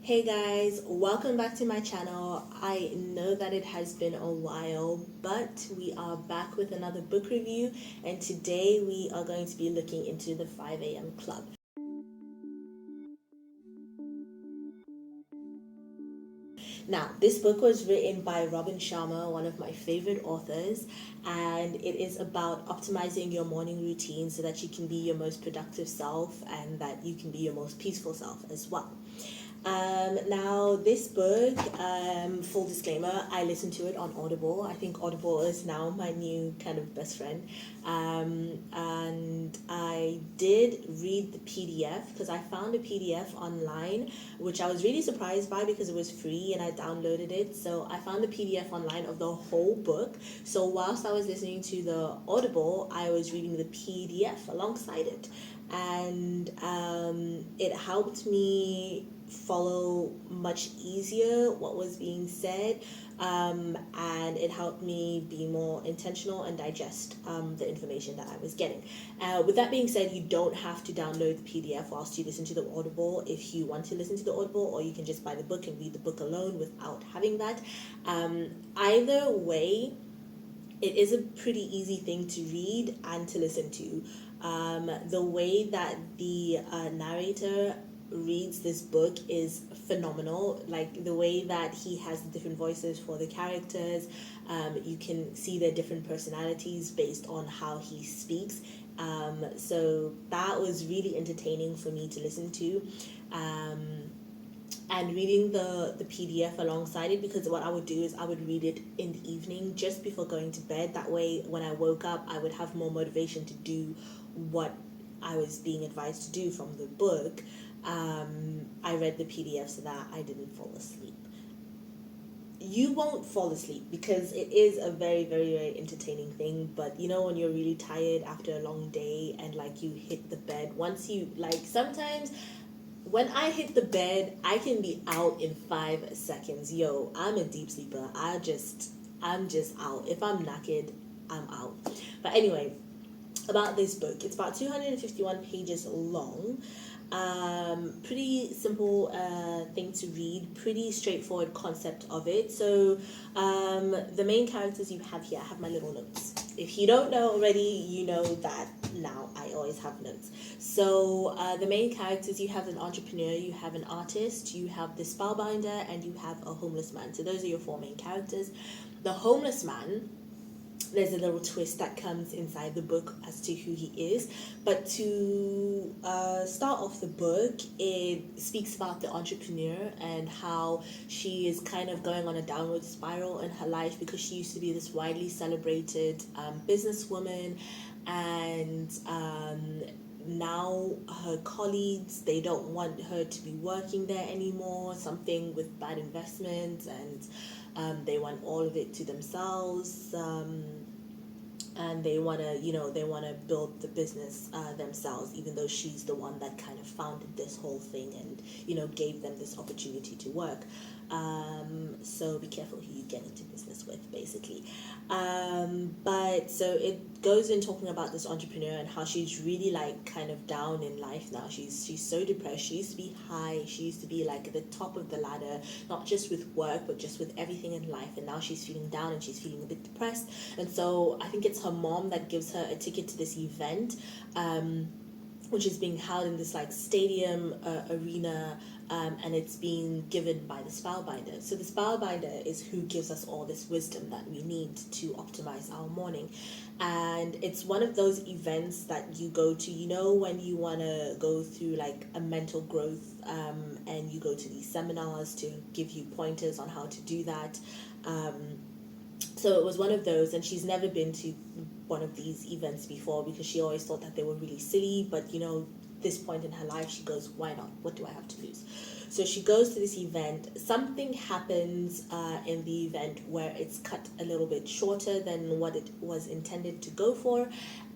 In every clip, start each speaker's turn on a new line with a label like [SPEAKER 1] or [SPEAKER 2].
[SPEAKER 1] Hey guys, welcome back to my channel. I know that it has been a while, but we are back with another book review, and today we are going to be looking into the 5 a.m. Club. Now, this book was written by Robin Sharma, one of my favorite authors, and it is about optimizing your morning routine so that you can be your most productive self and that you can be your most peaceful self as well. Now, this book, full disclaimer, I listened to it on Audible. I think Audible is now my new kind of best friend. And I did read the PDF because I found a PDF online, which I was really surprised by because it was free and I downloaded it. So I found the PDF online of the whole book. So whilst I was listening to the Audible, I was reading the PDF alongside it. And it helped me follow much easier what was being said, and it helped me be more intentional and digest the information that I was getting. With that being said, you don't have to download the PDF whilst you listen to the Audible if you want to listen to the Audible, or you can just buy the book and read the book alone without having that. Either way, it is a pretty easy thing to read and to listen to. The way that the narrator reads this book is phenomenal. Like the way that he has the different voices for the characters, you can see their different personalities based on how he speaks. So that was really entertaining for me to listen to. And reading the PDF alongside it, because what I would do is I would read it in the evening just before going to bed. That way, when I woke up, I would have more motivation to do what I was being advised to do from the book. I read the PDF so that I didn't fall asleep. You won't fall asleep because it is a very, very, very entertaining thing. But you know, when you're really tired after a long day and like you hit the bed, once you like, sometimes when I hit the bed, I can be out in 5 seconds. Yo, I'm a deep sleeper. I'm just out. If I'm knackered, I'm out. But anyway, about this book, it's about 251 pages long. Pretty simple thing to read, pretty straightforward concept of it. So the main characters you have here, I have my little notes. If you don't know already, you know that now I always have notes. So the main characters, you have an entrepreneur, you have an artist, you have the spellbinder, and you have a homeless man. So those are your four main characters. The homeless man, there's a little twist that comes inside the book as to who he is. But to start off the book, it speaks about the entrepreneur and how she is kind of going on a downward spiral in her life because she used to be this widely celebrated businesswoman, and now her colleagues, they don't want her to be working there anymore, something with bad investments, and they want all of it to themselves, and they want to, they want to build the business themselves, even though she's the one that kind of founded this whole thing and gave them this opportunity to work. So be careful who you get into business with, basically. But so it goes in talking about this entrepreneur and how she's really like kind of down in life now. She's so depressed. She used to be high. She used to be like at the top of the ladder, not just with work but just with everything in life. And now she's feeling down and she's feeling a bit depressed. And so I think it's her mom that gives her a ticket to this event, which is being held in this like stadium arena, and it's being given by the spellbinder. So the spellbinder is who gives us all this wisdom that we need to optimize our morning. And it's one of those events that you go to, when you want to go through like a mental growth, and you go to these seminars to give you pointers on how to do that. So it was one of those, and she's never been to one of these events before because she always thought that they were really silly. But this point in her life, she goes, why not? What do I have to lose? So she goes to this event. Something happens in the event where it's cut a little bit shorter than what it was intended to go for,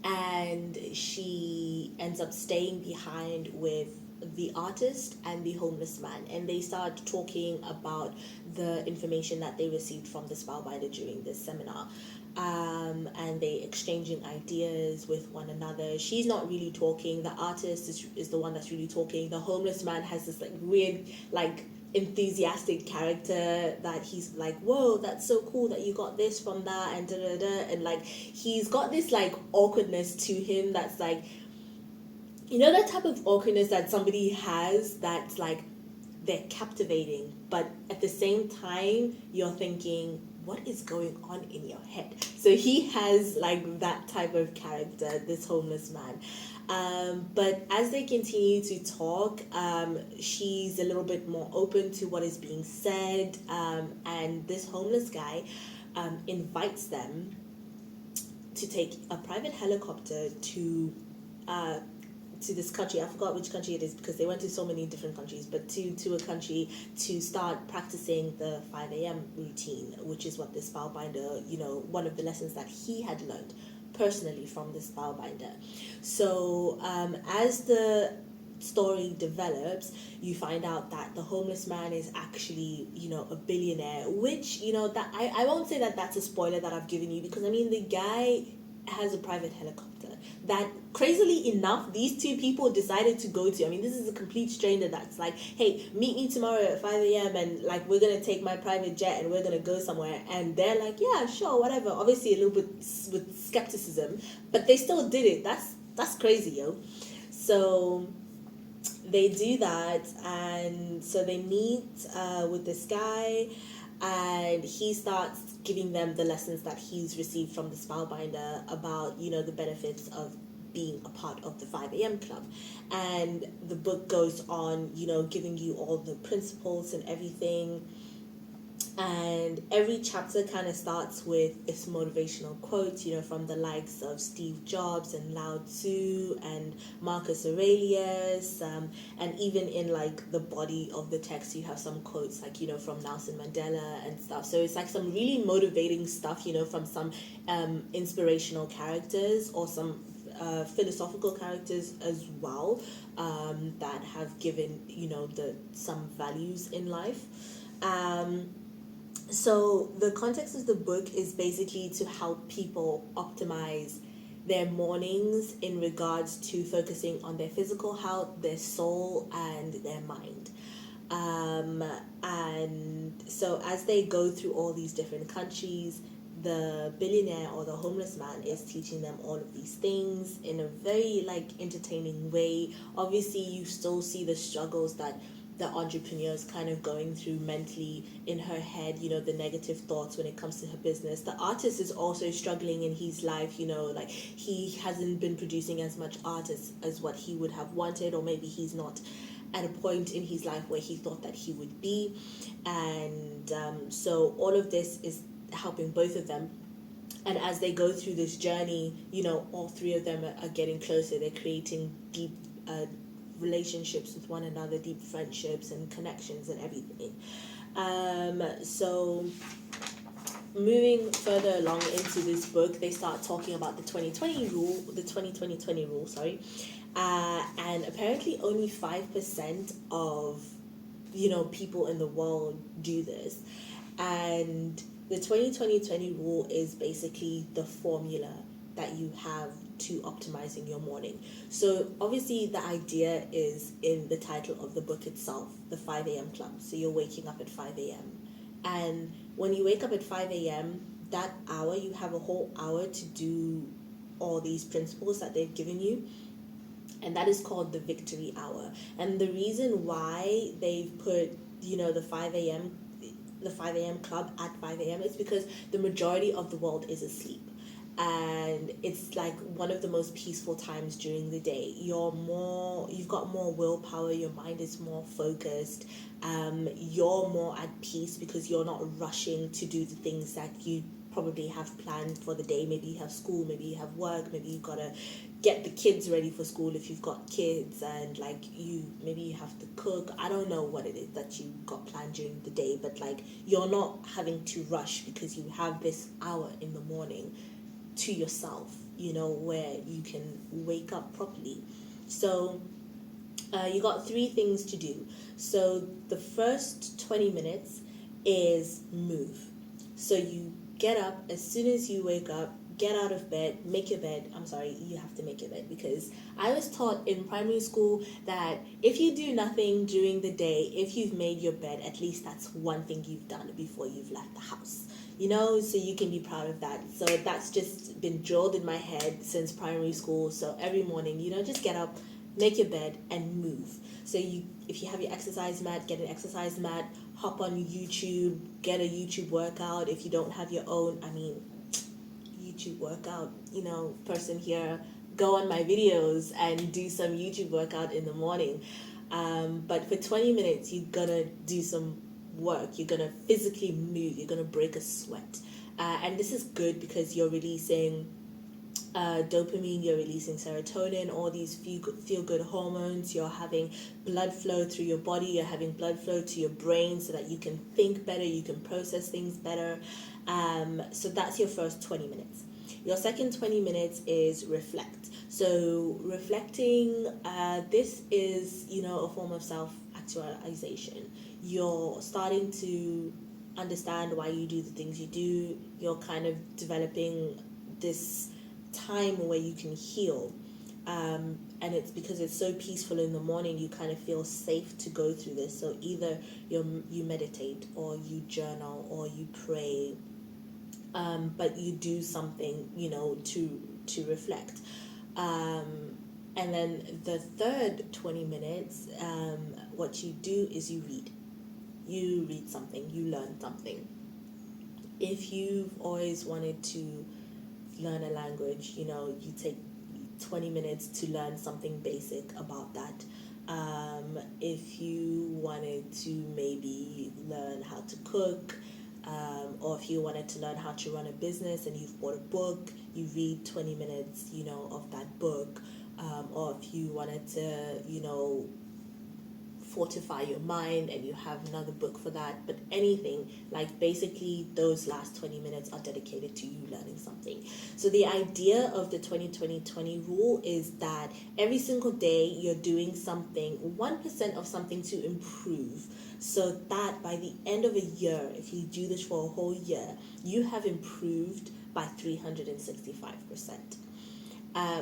[SPEAKER 1] and she ends up staying behind with the artist and the homeless man, and they start talking about the information that they received from the spellbinder during this seminar, and they exchanging ideas with one another. She's not really talking. The artist is the one that's really talking. The homeless man has this like weird like enthusiastic character that he's like, whoa, that's so cool that you got this from that, and da da da, and like he's got this like awkwardness to him that's like, you know, that type of awkwardness that somebody has that's like they're captivating, but at the same time you're thinking, what is going on in your head? So he has like that type of character, this homeless man. But as they continue to talk, she's a little bit more open to what is being said, and this homeless guy invites them to take a private helicopter to this country. I forgot which country it is because they went to so many different countries, but to a country to start practicing the 5 a.m. routine, which is what this spellbinder, you know, one of the lessons that he had learned personally from the spellbinder. So as the story develops, you find out that the homeless man is actually, you know, a billionaire, which, you know, that I won't say that that's a spoiler that I've given you, because I mean the guy has a private helicopter that crazily enough these two people decided to go to. I mean, this is a complete stranger that's like, hey, meet me tomorrow at 5 a.m. and like we're gonna take my private jet and we're gonna go somewhere, and they're like, yeah, sure, whatever, obviously a little bit with skepticism, but they still did it. That's crazy, yo. So they do that, and so they meet with this guy, and he starts giving them the lessons that he's received from the spellbinder about, you know, the benefits of being a part of the 5 a.m. club. And the book goes on, you know, giving you all the principles and everything. And every chapter kind of starts with this motivational quote, you know, from the likes of Steve Jobs and Lao Tzu and Marcus Aurelius, and even in like the body of the text you have some quotes like, you know, from Nelson Mandela and stuff. So it's like some really motivating stuff, you know, from some inspirational characters or some philosophical characters as well, that have given, you know, some values in life. So the context of the book is basically to help people optimize their mornings in regards to focusing on their physical health, their soul, and their mind. And so as they go through all these different countries, the billionaire or the homeless man is teaching them all of these things in a very like entertaining way. Obviously you still see the struggles that the entrepreneur is kind of going through mentally in her head, you know, the negative thoughts when it comes to her business. The artist is also struggling in his life, you know, like he hasn't been producing as much art as what he would have wanted, or maybe he's not at a point in his life where he thought that he would be. And so all of this is helping both of them. And as they go through this journey, you know, all three of them are getting closer. They're creating deep relationships with one another, deep friendships and connections and everything. So moving further along into this book, they start talking about the 2020 rule, the 2020 rule, sorry. And apparently only 5% of, you know, people in the world do this. And the 2020 rule is basically the formula that you have to optimizing your morning. So obviously the idea is in the title of the book itself, the 5 a.m. club. So you're waking up at 5 a.m. And when you wake up at 5 a.m., that hour, you have a whole hour to do all these principles that they've given you. And that is called the victory hour. And the reason why they've put, you know, the 5 a.m. club at 5 a.m. is because the majority of the world is asleep. And it's like one of the most peaceful times during the day. You've got more willpower, your mind is more focused, you're more at peace because you're not rushing to do the things that you probably have planned for the day. Maybe you have school, maybe you have work, maybe you've got to get the kids ready for school if you've got kids, and like maybe you have to cook. I don't know what it is that you got planned during the day, but like you're not having to rush because you have this hour in the morning to yourself, you know, where you can wake up properly. So you got 3 things to do. So the first 20 minutes is move. So you get up as soon as you wake up, get out of bed, make your bed. I'm sorry, you have to make your bed, because I was taught in primary school that if you do nothing during the day, if you've made your bed, at least that's one thing you've done before you've left the house. So you can be proud of that. So that's just been drilled in my head since primary school. So every morning, just get up, make your bed, and move. So if you have your exercise mat, get an exercise mat, hop on YouTube, get a YouTube workout. If you don't have your own, YouTube workout, person here, go on my videos and do some YouTube workout in the morning. But for 20 minutes, you're gonna do some work. You're gonna physically move. You're gonna break a sweat. And this is good because you're releasing dopamine, you're releasing serotonin, all these feel good hormones. You're having blood flow through your body, you're having blood flow to your brain so that you can think better, you can process things better. So that's your first 20 minutes. Your second 20 minutes is reflect. So reflecting, this is a form of self-actualization. You're starting to understand why you do the things you do. You're kind of developing this time where you can heal, and it's because it's so peaceful in the morning, you kind of feel safe to go through this. So either you meditate, or you journal, or you pray, but you do something to reflect, and then the third 20 minutes, what you do is you read something, you learn something. If you've always wanted to learn a language, you take 20 minutes to learn something basic about that. If you wanted to maybe learn how to cook, or if you wanted to learn how to run a business and you've bought a book, you read 20 minutes, of that book. Or if you wanted to, fortify your mind and you have another book for that. But anything, like basically those last 20 minutes are dedicated to you learning something. So the idea of the 20-20-20 rule is that every single day you're doing something, 1% of something to improve, so that by the end of a year, if you do this for a whole year, you have improved by 365%.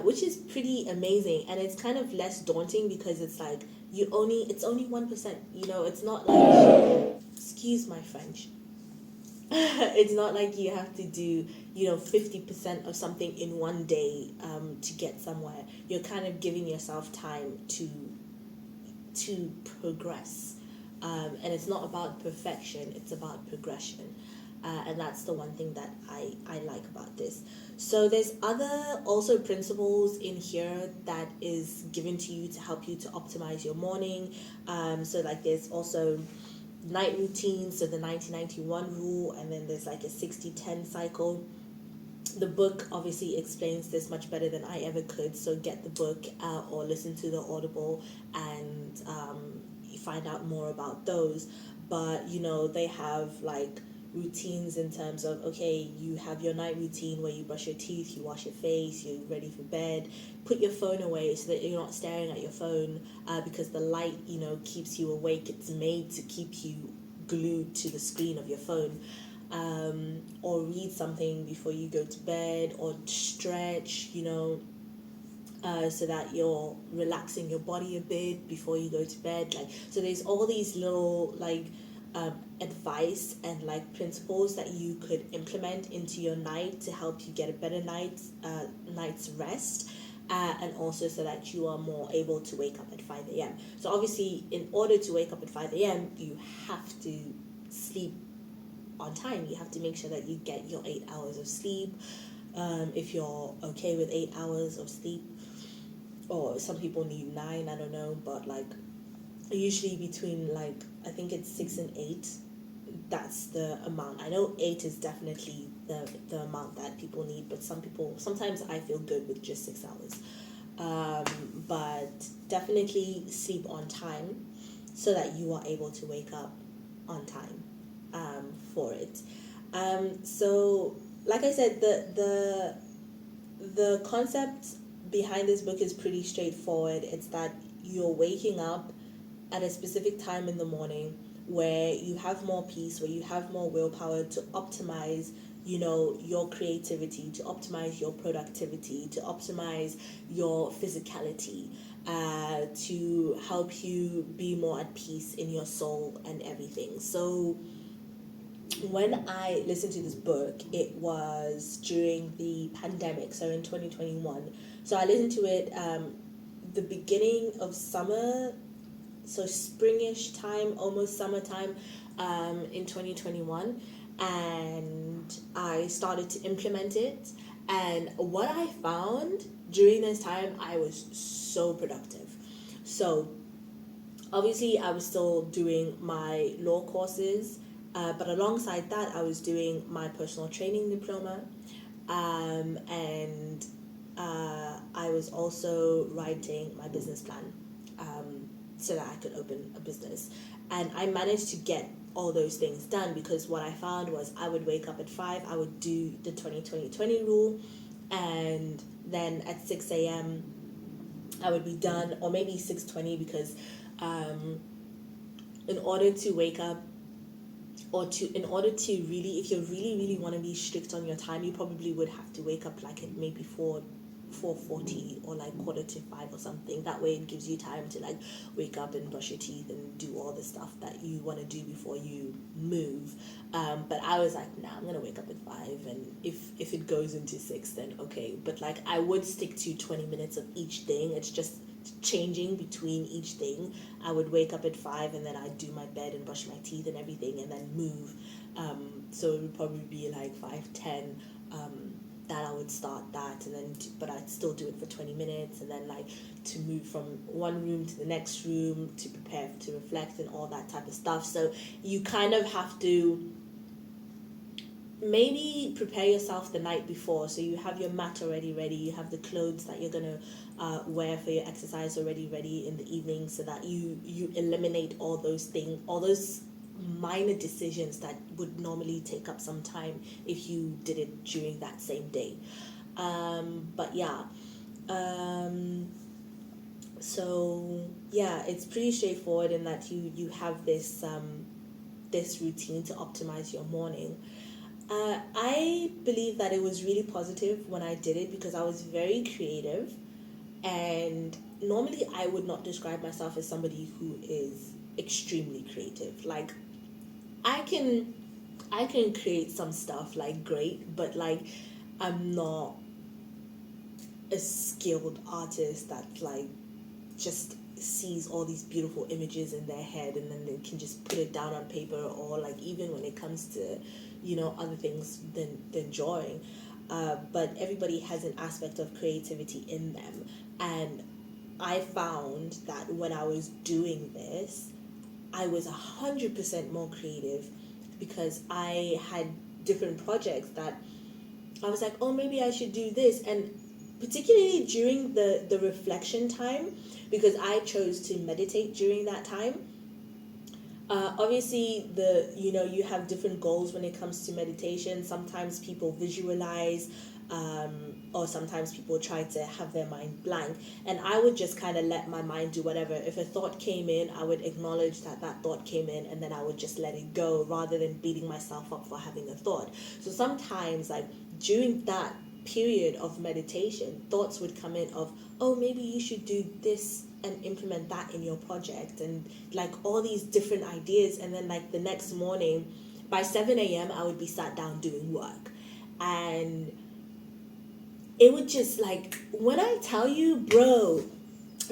[SPEAKER 1] Which is pretty amazing, and it's kind of less daunting because it's like it's only 1%. It's not like, excuse my French. It's not like you have to do 50% of something in one day to get somewhere. You're kind of giving yourself time to progress, and it's not about perfection. It's about progression. And that's the one thing that I like about this. So there's other also principles in here that is given to you to help you to optimize your morning. So like there's also night routines, so the 90-91 rule, and then there's like a 60-10 cycle. The book obviously explains this much better than I ever could, so get the book or listen to the Audible and find out more about those. But they have like routines in terms of, okay, you have your night routine where you brush your teeth, you wash your face, you're ready for bed. Put your phone away so that you're not staring at your phone, because the light keeps you awake. It's made to keep you glued to the screen of your phone. Or read something before you go to bed, or stretch, so that you're relaxing your body a bit before you go to bed. So there's all these little advice and principles that you could implement into your night to help you get a better night's rest, and also so that you are more able to wake up at 5 a.m. So obviously, in order to wake up at 5 a.m., you have to sleep on time. You have to make sure that you get your 8 hours of sleep. If you're okay with 8 hours of sleep, or some people need 9, I don't know, but usually between I think it's 6 and 8, that's the amount. I know 8 is definitely the amount that people need, but sometimes I feel good with just 6 hours. But definitely sleep on time so that you are able to wake up on time for it. So like I said, the concept behind this book is pretty straightforward. It's that you're waking up at a specific time in the morning where you have more peace, where you have more willpower to optimize your creativity, to optimize your productivity, to optimize your physicality, to help you be more at peace in your soul and everything. So when I listened to this book, it was during the pandemic, so in 2021. So I listened to it the beginning of summer, so springish time, almost summertime, in 2021, and I started to implement it. And what I found during this time, I was so productive. So obviously, I was still doing my law courses, but alongside that, I was doing my personal training diploma, and I was also writing my business plan, so that I could open a business. And I managed to get all those things done because what I found was I would wake up at 5, I would do the 20 rule, and then at 6 a.m. I would be done, or maybe 6:20, because in order to wake up, or in order to really, if you really want to be strict on your time, you probably would have to wake up like at maybe 4:40 or like 4:45 or something. That way it gives you time to like wake up and brush your teeth and do all the stuff that you want to do before you move. But I was like, nah, I'm gonna wake up at 5, and if it goes into 6, then okay. But like I would stick to 20 minutes of each thing. It's just changing between each thing. I would wake up at 5, and then I'd do my bed and brush my teeth and everything, and then move. So it would probably be like 5:10 that I would start that, and then but I'd still do it for 20 minutes, and then like to move from one room to the next room to prepare to reflect and all that type of stuff. So you kind of have to maybe prepare yourself the night before, so you have your mat already ready, you have the clothes that you're gonna wear for your exercise already ready in the evening, so that you eliminate all those things, all those minor decisions that would normally take up some time if you did it during that same day. But yeah, so yeah, it's pretty straightforward in that you have this routine to optimize your morning. I believe that it was really positive when I did it because I was very creative, and normally I would not describe myself as somebody who is extremely creative. Like I can I can create some stuff like great, but like I'm not a skilled artist that like just sees all these beautiful images in their head and then they can just put it down on paper, or like even when it comes to other things than drawing. But everybody has an aspect of creativity in them, and I found that when I was doing this, I was 100% more creative because I had different projects that I was like, oh, maybe I should do this. And particularly during the reflection time, because I chose to meditate during that time. Obviously, you have different goals when it comes to meditation. Sometimes people visualize, or sometimes people try to have their mind blank. And I would just kind of let my mind do whatever. If a thought came in, I would acknowledge that that thought came in, and then I would just let it go rather than beating myself up for having a thought. So sometimes, like during that period of meditation, thoughts would come in of, oh, maybe you should do this and implement that in your project, and like all these different ideas. And then like the next morning by 7 a.m. I would be sat down doing work, and it would just like, when I tell you, bro,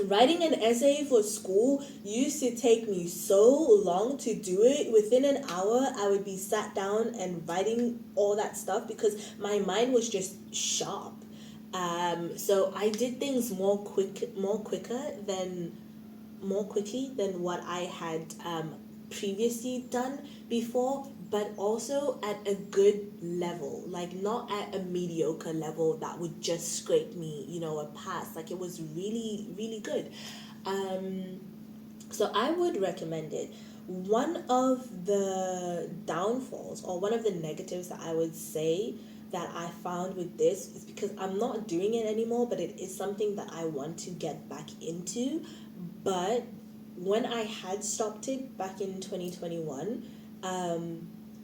[SPEAKER 1] writing an essay for school used to take me so long to do it. Within an hour, I would be sat down and writing all that stuff because my mind was just sharp. So I did things more quickly than what I had previously done before, but also at a good level, like not at a mediocre level that would just scrape me, a pass. Like it was really, really good. So I would recommend it. One of the downfalls, or one of the negatives that I would say that I found with this, is because I'm not doing it anymore, but it is something that I want to get back into. But when I had stopped it back in 2021,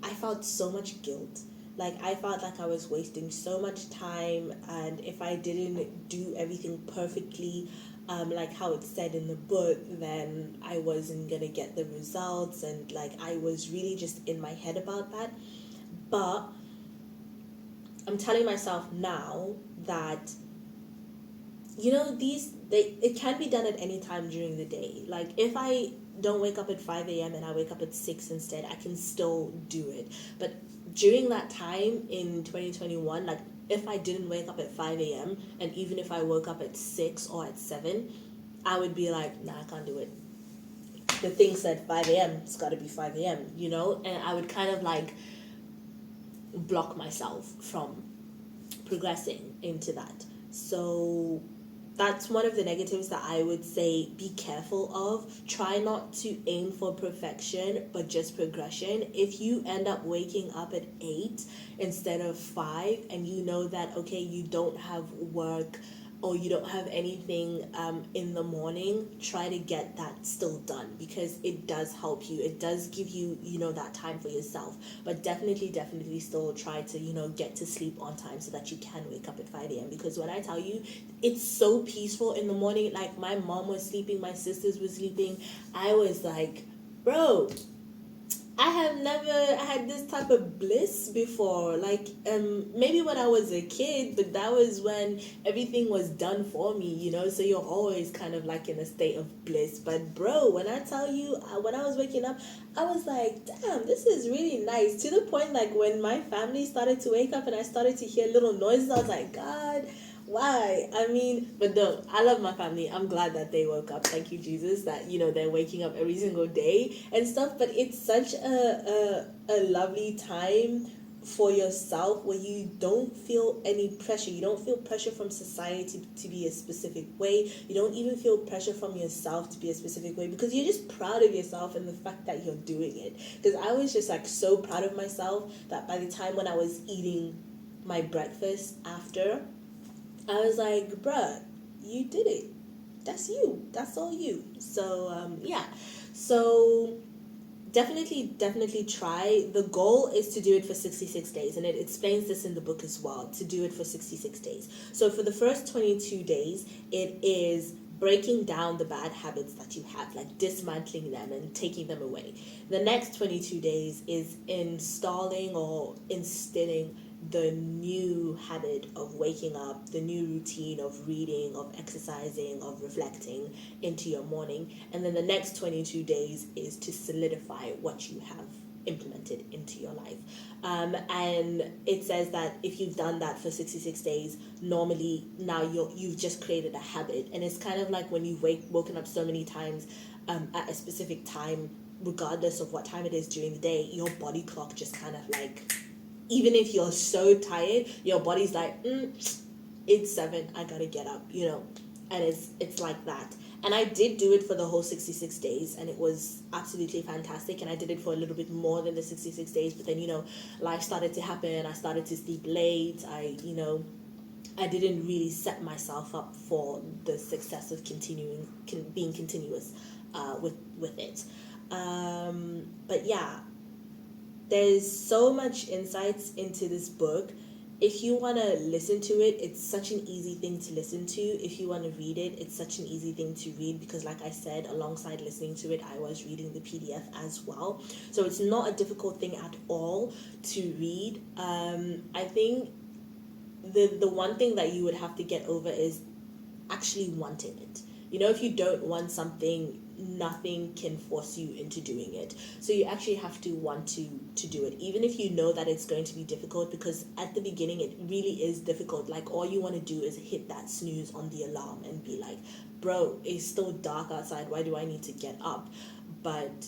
[SPEAKER 1] I felt so much guilt Like, I felt like I was wasting so much time, and if I didn't do everything perfectly, like how it's said in the book, then I wasn't gonna get the results, and like I was really just in my head about that. But I'm telling myself now that, it can be done at any time during the day. Like, if I don't wake up at 5 a.m. and I wake up at 6 instead, I can still do it. But during that time in 2021, like, if I didn't wake up at 5 a.m., and even if I woke up at 6 or at 7, I would be like, nah, I can't do it. The thing said 5 a.m., it's got to be 5 a.m., and I would kind of like block myself from progressing into that. So that's one of the negatives that I would say be careful of. Try not to aim for perfection, but just progression. If you end up waking up at 8 instead of 5, and you know that, okay, you don't have work or you don't have anything in the morning, try to get that still done, because it does help you. It does give you, that time for yourself. But definitely still try to, get to sleep on time so that you can wake up at 5 a.m. Because when I tell you, it's so peaceful in the morning. Like, my mom was sleeping, my sisters were sleeping. I was like, bro, I have never had this type of bliss before. Like, maybe when I was a kid, but that was when everything was done for me, so you're always kind of like in a state of bliss. But bro, when I tell you, when I was waking up, I was like, damn, this is really nice. To the point, like, when my family started to wake up and I started to hear little noises, I was like, God, why? I mean, but no, I love my family. I'm glad that they woke up. Thank you, Jesus, that, they're waking up every single day and stuff. But it's such a lovely time for yourself where you don't feel any pressure. You don't feel pressure from society to be a specific way. You don't even feel pressure from yourself to be a specific way, because you're just proud of yourself and the fact that you're doing it. Because I was just like so proud of myself that by the time when I was eating my breakfast after, I was like, bruh, you did it. That's you. That's all you. So, yeah. So, definitely try. The goal is to do it for 66 days. And it explains this in the book as well, to do it for 66 days. So, for the first 22 days, it is breaking down the bad habits that you have, like dismantling them and taking them away. The next 22 days is installing or instilling the new habit of waking up, the new routine of reading, of exercising, of reflecting into your morning. And then the next 22 days is to solidify what you have implemented into your life. And it says that if you've done that for 66 days, normally now you've just created a habit. And it's kind of like when you've woken up so many times at a specific time, regardless of what time it is during the day, your body clock just kind of like, even if you're so tired, your body's like, it's 7, I gotta get up, and it's like that. And I did do it for the whole 66 days, and it was absolutely fantastic. And I did it for a little bit more than the 66 days, but then, life started to happen. I started to sleep late. I didn't really set myself up for the success of being continuous with it. But yeah, there's so much insights into this book. If you want to listen to it, it's such an easy thing to listen to. If you want to read it, it's such an easy thing to read, because like I said, alongside listening to it, I was reading the PDF as well. So it's not a difficult thing at all to read. I think the one thing that you would have to get over is actually wanting it. If you don't want something, nothing can force you into doing it. So you actually have to want to do it, even if you know that it's going to be difficult, because at the beginning it really is difficult. Like, all you want to do is hit that snooze on the alarm and be like, bro, it's still dark outside, why do I need to get up? But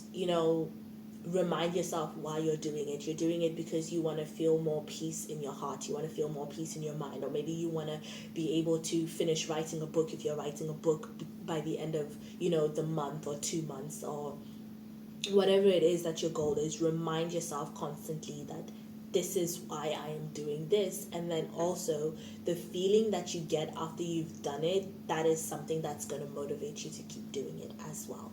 [SPEAKER 1] remind yourself why you're doing it. You're doing it because you want to feel more peace in your heart. You want to feel more peace in your mind. Or maybe you want to be able to finish writing a book, if you're writing a book by the end of, the month or 2 months, or whatever it is that your goal is. Remind yourself constantly that this is why I am doing this. And then also the feeling that you get after you've done it, that is something that's going to motivate you to keep doing it as well.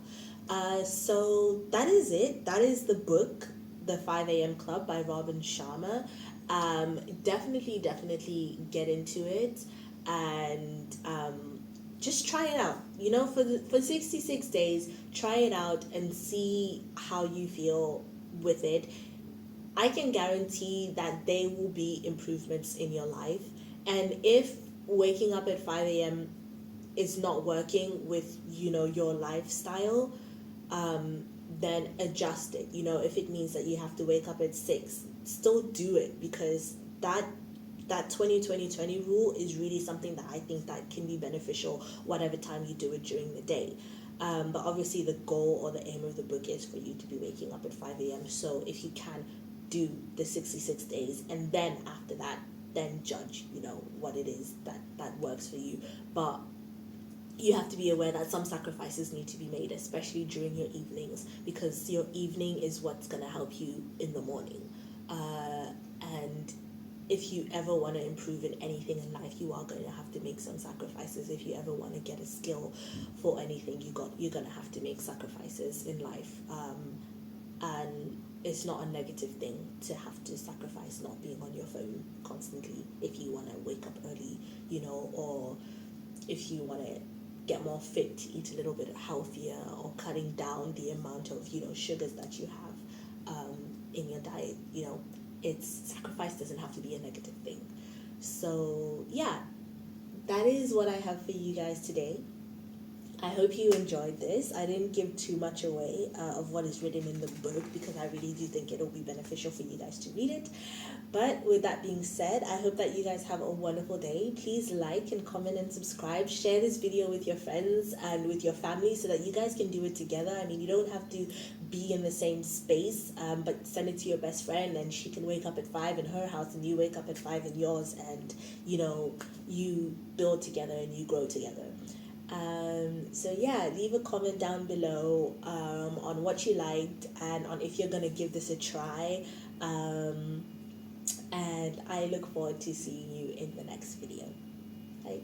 [SPEAKER 1] So that is it. That is the book, The 5 a.m. Club by Robin Sharma. Definitely get into it, and just try it out. For 66 days, try it out and see how you feel with it. I can guarantee that there will be improvements in your life. And if waking up at 5 a.m. is not working with, your lifestyle, then adjust it. If it means that you have to wake up at 6, still do it, because that 20 rule is really something that I think that can be beneficial whatever time you do it during the day. But obviously the goal or the aim of the book is for you to be waking up at 5 a.m. So if you can do the 66 days, and then after that, then judge, what it is that works for you. But you have to be aware that some sacrifices need to be made, especially during your evenings, because your evening is what's going to help you in the morning. And if you ever want to improve in anything in life, you are going to have to make some sacrifices. If you ever want to get a skill for anything, you're going to have to make sacrifices in life. And it's not a negative thing to have to sacrifice not being on your phone constantly if you want to wake up early, or if you want to get more fit, to eat a little bit healthier, or cutting down the amount of sugars that you have in your diet. It's sacrifice doesn't have to be a negative thing. So yeah, that is what I have for you guys today. I hope you enjoyed this. I didn't give too much away of what is written in the book, because I really do think it'll be beneficial for you guys to read it. But with that being said, I hope that you guys have a wonderful day. Please like and comment and subscribe. Share this video with your friends and with your family so that you guys can do it together. I mean, you don't have to be in the same space, but send it to your best friend, and she can wake up at 5 in her house and you wake up at 5 in yours, and you build together and you grow together. So yeah, leave a comment down below on what you liked, and on if you're gonna give this a try. And I look forward to seeing you in the next video. Bye.